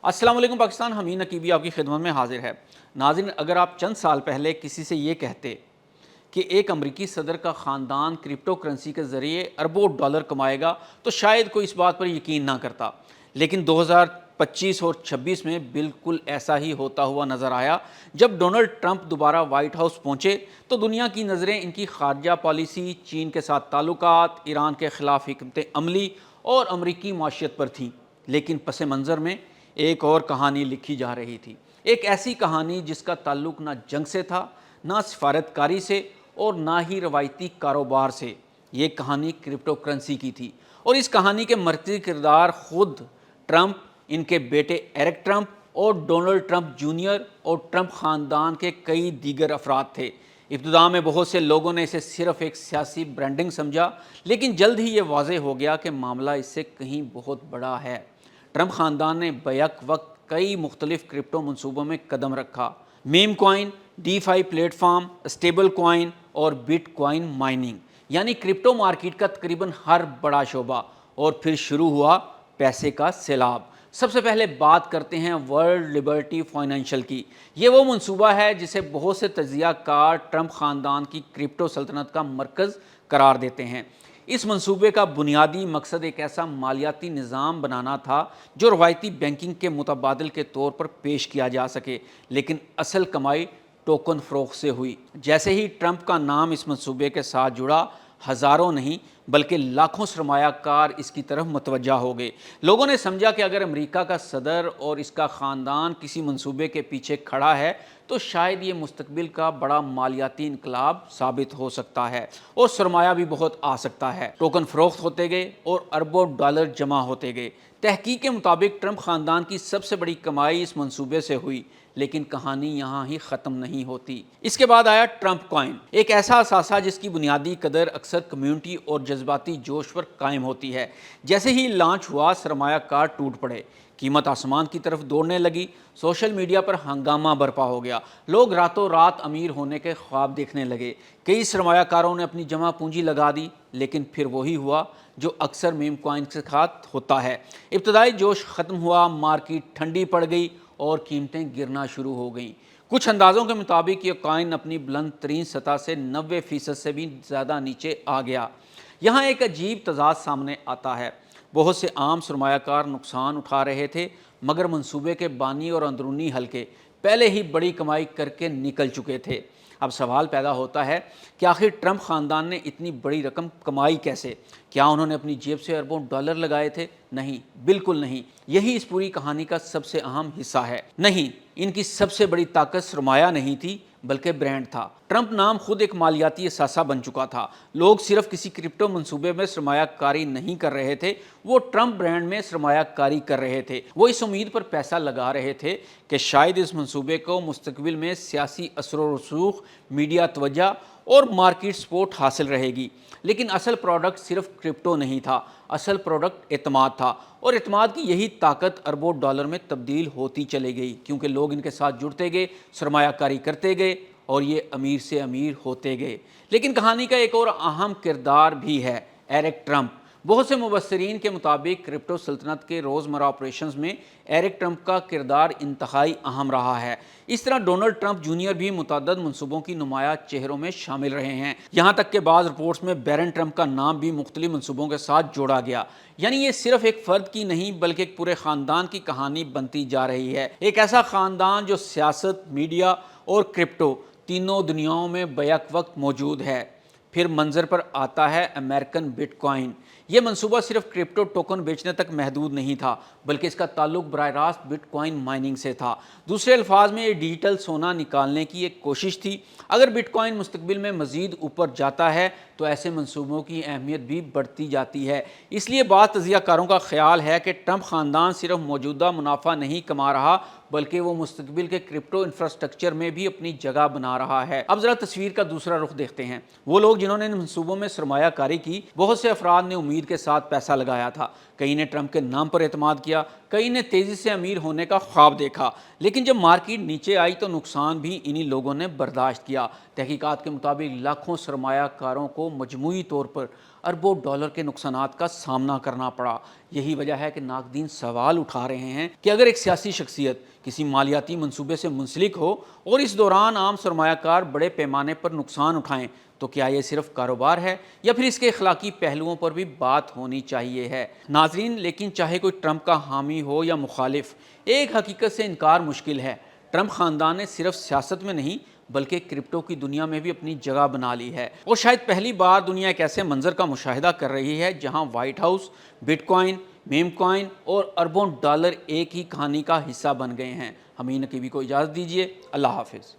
السلام علیکم پاکستان، حمید نقیبی آپ کی خدمت میں حاضر ہے۔ ناظرین، اگر آپ چند سال پہلے کسی سے یہ کہتے کہ ایک امریکی صدر کا خاندان کرپٹو کرنسی کے ذریعے اربوں ڈالر کمائے گا تو شاید کوئی اس بات پر یقین نہ کرتا، لیکن 2025 اور 26 میں بالکل ایسا ہی ہوتا ہوا نظر آیا۔ جب ڈونلڈ ٹرمپ دوبارہ وائٹ ہاؤس پہنچے تو دنیا کی نظریں ان کی خارجہ پالیسی، چین کے ساتھ تعلقات، ایران کے خلاف حکمت عملی اور امریکی معیشت پر تھیں، لیکن پس منظر میں ایک اور کہانی لکھی جا رہی تھی، ایک ایسی کہانی جس کا تعلق نہ جنگ سے تھا، نہ سفارت کاری سے اور نہ ہی روایتی کاروبار سے۔ یہ کہانی کرپٹو کرنسی کی تھی، اور اس کہانی کے مرکزی کردار خود ٹرمپ، ان کے بیٹے ایرک ٹرمپ اور ڈونلڈ ٹرمپ جونیئر اور ٹرمپ خاندان کے کئی دیگر افراد تھے۔ ابتدا میں بہت سے لوگوں نے اسے صرف ایک سیاسی برانڈنگ سمجھا، لیکن جلد ہی یہ واضح ہو گیا کہ معاملہ اس سے کہیں بہت بڑا ہے۔ ٹرمپ خاندان نے بیک وقت کئی مختلف کرپٹو منصوبوں میں قدم رکھا: meme coin, DeFi platform, stablecoin اور بٹ کوائن مائننگ، یعنی کرپٹو مارکیٹ کا تقریباً ہر بڑا شعبہ۔ اور پھر شروع ہوا پیسے کا سیلاب۔ سب سے پہلے بات کرتے ہیں ورلڈ لبرٹی فائنینشل کی۔ یہ وہ منصوبہ ہے جسے بہت سے تجزیہ کار ٹرمپ خاندان کی کرپٹو سلطنت کا مرکز قرار دیتے ہیں۔ اس منصوبے کا بنیادی مقصد ایک ایسا مالیاتی نظام بنانا تھا جو روایتی بینکنگ کے متبادل کے طور پر پیش کیا جا سکے، لیکن اصل کمائی ٹوکن فروخت سے ہوئی۔ جیسے ہی ٹرمپ کا نام اس منصوبے کے ساتھ جڑا، ہزاروں نہیں بلکہ لاکھوں سرمایہ کار اس کی طرف متوجہ ہو گئے۔ لوگوں نے سمجھا کہ اگر امریکہ کا صدر اور اس کا خاندان کسی منصوبے کے پیچھے کھڑا ہے تو شاید یہ مستقبل کا بڑا مالیاتی انقلاب ثابت ہو سکتا ہے، اور سرمایہ بھی بہت آ سکتا ہے۔ ٹوکن فروخت ہوتے گئے اور اربوں ڈالر جمع ہوتے گئے۔ تحقیق کے مطابق ٹرمپ خاندان کی سب سے بڑی کمائی اس منصوبے سے ہوئی، لیکن کہانی یہاں ہی ختم نہیں ہوتی۔ اس کے بعد آیا ٹرمپ کوائن، ایک ایسا اثاثہ جس کی بنیادی قدر اکثر کمیونٹی اور جذباتی جوش پر قائم ہوتی ہے۔ جیسے ہی لانچ ہوا، سرمایہ کار ٹوٹ پڑے، قیمت آسمان کی طرف دوڑنے لگی، سوشل میڈیا پر ہنگامہ برپا ہو گیا، لوگ راتوں رات امیر ہونے کے خواب دیکھنے لگے۔ کئی سرمایہ کاروں نے اپنی جمع پونجی لگا دی، لیکن پھر وہی ہوا جو اکثر میم کوائن کے ساتھ ہوتا ہے۔ ابتدائی جوش ختم ہوا، مارکیٹ ٹھنڈی پڑ گئی اور قیمتیں گرنا شروع ہو گئیں۔ کچھ اندازوں کے مطابق یہ کوائن اپنی بلند ترین سطح سے 90% سے بھی زیادہ نیچے آ گیا۔ یہاں ایک عجیب تضاد سامنے آتا ہے۔ بہت سے عام سرمایہ کار نقصان اٹھا رہے تھے، مگر منصوبے کے بانی اور اندرونی حلقے پہلے ہی بڑی کمائی کر کے نکل چکے تھے۔ اب سوال پیدا ہوتا ہے کہ آخر ٹرمپ خاندان نے اتنی بڑی رقم کمائی کیسے؟ کیا انہوں نے اپنی جیب سے اربوں ڈالر لگائے تھے؟ نہیں، بالکل نہیں۔ یہی اس پوری کہانی کا سب سے اہم حصہ ہے۔ نہیں، ان کی سب سے بڑی طاقت سرمایہ نہیں تھی بلکہ برانڈ تھا۔ ٹرمپ نام خود ایک مالیاتی اثاثہ بن چکا تھا۔ لوگ صرف کسی کرپٹو منصوبے میں سرمایہ کاری نہیں کر رہے تھے، وہ ٹرمپ برانڈ میں سرمایہ کاری کر رہے تھے۔ وہ اس امید پر پیسہ لگا رہے تھے کہ شاید اس منصوبے کو مستقبل میں سیاسی اثر و رسوخ، میڈیا توجہ اور مارکیٹ سپورٹ حاصل رہے گی۔ لیکن اصل پروڈکٹ صرف کرپٹو نہیں تھا، اصل پروڈکٹ اعتماد تھا، اور اعتماد کی یہی طاقت اربوں ڈالر میں تبدیل ہوتی چلے گئی، کیونکہ لوگ ان کے ساتھ جڑتے گئے، سرمایہ کاری کرتے گئے اور یہ امیر سے امیر ہوتے گئے۔ لیکن کہانی کا ایک اور اہم کردار بھی ہے، ایرک ٹرمپ۔ بہت سے مبصرین کے مطابق کرپٹو سلطنت کے روزمرہ آپریشنز میں ایرک ٹرمپ کا کردار انتہائی اہم رہا ہے۔ اس طرح ڈونلڈ ٹرمپ جونیئر بھی متعدد منصوبوں کی نمایاں چہروں میں شامل رہے ہیں، یہاں تک کہ بعض رپورٹس میں بیرن ٹرمپ کا نام بھی مختلف منصوبوں کے ساتھ جوڑا گیا۔ یعنی یہ صرف ایک فرد کی نہیں بلکہ ایک پورے خاندان کی کہانی بنتی جا رہی ہے، ایک ایسا خاندان جو سیاست، میڈیا اور کرپٹو تینوں دنیاؤں میں بیک وقت موجود ہے۔ پھر منظر پر آتا ہے امریکن بٹ کوائن۔ یہ منصوبہ صرف کرپٹو ٹوکن بیچنے تک محدود نہیں تھا، بلکہ اس کا تعلق براہ راست بٹ کوائن مائننگ سے تھا۔ دوسرے الفاظ میں یہ ڈیجیٹل سونا نکالنے کی ایک کوشش تھی۔ اگر بٹ کوائن مستقبل میں مزید اوپر جاتا ہے تو ایسے منصوبوں کی اہمیت بھی بڑھتی جاتی ہے۔ اس لیے بعض تجزیہ کاروں کا خیال ہے کہ ٹرمپ خاندان صرف موجودہ منافع نہیں کما رہا بلکہ وہ مستقبل کے کرپٹو انفراسٹرکچر میں بھی اپنی جگہ بنا رہا ہے۔ اب ذرا تصویر کا دوسرا رخ دیکھتے ہیں۔ وہ لوگ جنہوں نے ان منصوبوں میں سرمایہ کاری کی، بہت سے افراد نے امید کے ساتھ پیسہ لگایا تھا۔ کئی نے ٹرمپ کے نام پر اعتماد کیا، کئی نے تیزی سے امیر ہونے کا خواب دیکھا، لیکن جب مارکیٹ نیچے آئی تو نقصان بھی انہی لوگوں نے برداشت کیا۔ تحقیقات کے مطابق لاکھوں سرمایہ کاروں کو مجموعی طور پر اربوں ڈالر کے نقصانات کا سامنا کرنا پڑا۔ یہی وجہ ہے کہ ناقدین سوال اٹھا رہے ہیں کہ اگر ایک سیاسی شخصیت کسی مالیاتی منصوبے سے منسلک ہو اور اس دوران عام سرمایہ کار بڑے پیمانے پر نقصان اٹھائیں تو کیا یہ صرف کاروبار ہے یا پھر اس کے اخلاقی پہلوؤں پر بھی بات ہونی چاہیے ہے۔ ناظرین، لیکن چاہے کوئی ٹرمپ کا حامی ہو یا مخالف، ایک حقیقت سے انکار مشکل ہے، ٹرمپ خاندان نے صرف سیاست میں نہیں بلکہ کرپٹو کی دنیا میں بھی اپنی جگہ بنا لی ہے، اور شاید پہلی بار دنیا ایک ایسے منظر کا مشاہدہ کر رہی ہے جہاں white house, but coin, ma'am coin اور اربوں ڈالر ایک ہی کہانی کا حصہ بن گئے ہیں۔ ہمیں نقیبی کو اجازت دیجیے، اللہ حافظ۔